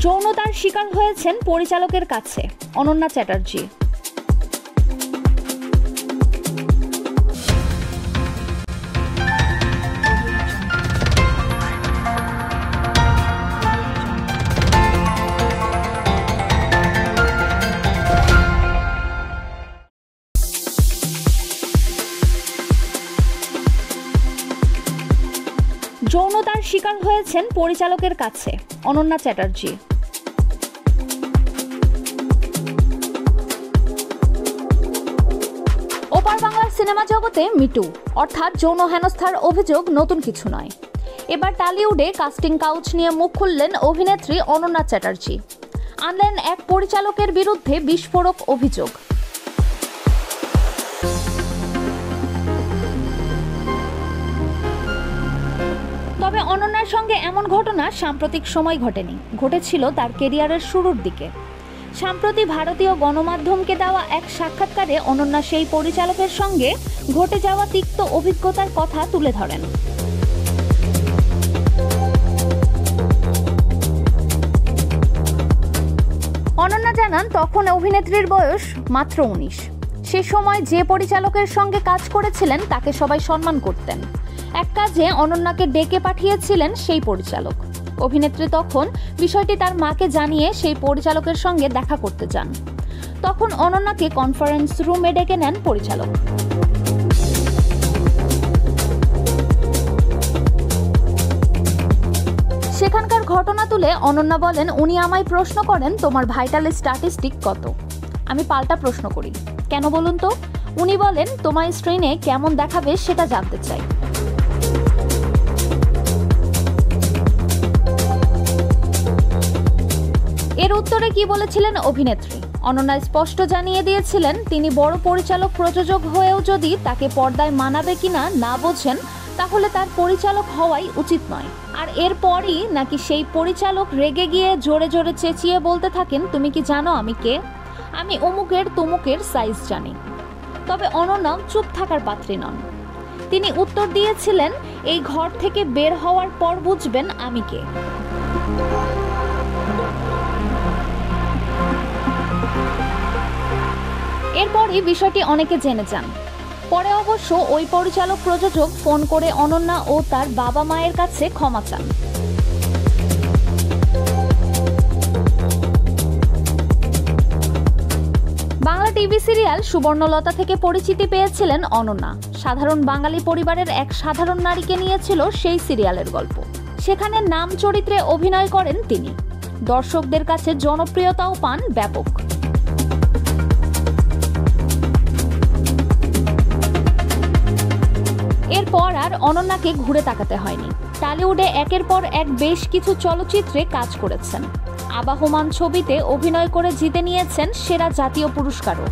যৌনতার শিকার হয়েছেন পরিচালকের কাছে অনন্যা চ্যাটার্জি। যৌনতার শিকার হয়েছেন পরিচালকের কাছে অনন্যা চ্যাটার্জি। ওপার বাংলার সিনেমা জগতে মিটু অর্থাৎ যৌন হেনস্থার অভিযোগ নতুন কিছু নয়। এবার টলিউডে কাস্টিং কাউচ নিয়ে মুখ খুললেন অভিনেত্রী অনন্যা চ্যাটার্জি। আনলেন এক পরিচালকের বিরুদ্ধে বিস্ফোরক অভিযোগ। তবে অনন্যার সঙ্গে এমন ঘটনা সাম্প্রতিক সময় ঘটেনি, ঘটেছিল তার কেরিয়ারের শুরুর দিকে। সম্প্রতি ভারতীয় গণমাধ্যমকে দেওয়া এক সাক্ষাৎকারে অনন্যা সেই পরিচালকের সঙ্গে ঘটে যাওয়া তিক্ত অভিজ্ঞতার কথা তুলে ধরেন। অনন্যা জানান, তখন অভিনেত্রীর বয়স মাত্র 19। সে সময় যে পরিচালকের সঙ্গে কাজ করেছিলেন তাকে সবাই সম্মান করতেন। এক কাজে অনন্যাকে ডেকে পাঠিয়েছিলেন সেই পরিচালক। অভিনেত্রী তখন বিষয়টি তার মাকে জানিয়ে সেই পরিচালকের সঙ্গে দেখা করতে যান। তখন অনন্যাকে কনফারেন্স রুমে ডেকে নেন পরিচালক। সেখানকার ঘটনা তুলে অনন্যা বলেন, উনি আমায় প্রশ্ন করেন, তোমার ভাইটাল স্ট্যাটিস্টিক কত? আমি পাল্টা প্রশ্ন করি, কেন বলুন তো? উনি বলেন, তোমার স্ক্রিনে কেমন দেখাবে সেটা জানতে চাই। এর উত্তরে কি বলেছিলেন অভিনেত্রী? অনন্যা স্পষ্ট জানিয়ে দিয়েছিলেন, তিনি বড় পরিচালক প্রযোজক হয়েও যদি তাকে পর্দায় মানাবে কিনা না বোঝেন, তাহলে তার পরিচালক হওয়াই উচিত নয়। আর এরপরই নাকি সেই পরিচালক রেগে গিয়ে জোরে জোরে চেঁচিয়ে বলতে থাকেন, তুমি কি জানো আমি কে? আমি অমুকের তমুকের সাইজ জানি। তবে অনন্যা চুপ থাকার পাত্রী নন। তিনি উত্তর দিয়েছিলেন, এই ঘর থেকে বের হওয়ার পর বুঝবেন আমি কে। এরপরই বিষয়টি অনেকে জেনে যান। পরে অবশ্য ওই পরিচালক প্রযোজক ফোন করে অনন্যা ও তার বাবা মায়ের কাছে ক্ষমা চান। বাংলা টিভি সিরিয়াল সুবর্ণলতা থেকে পরিচিতি পেয়েছিলেন অনন্যা। সাধারণ বাঙালি পরিবারের এক সাধারণ নারীকে নিয়েছিল সেই সিরিয়ালের গল্প। সেখানে নাম চরিত্রে অভিনয় করেন তিনি। দর্শকদের কাছে জনপ্রিয়তাও পান ব্যাপক। এরপর আর অনন্যাকে ঘুরে তাকাতে হয়নি। টলিউডে একের পর এক বেশ কিছু চলচ্চিত্রে কাজ করেছেন। আবাহমান ছবিতে অভিনয় করে জিতে নিয়েছেন সেরা জাতীয় পুরস্কারও।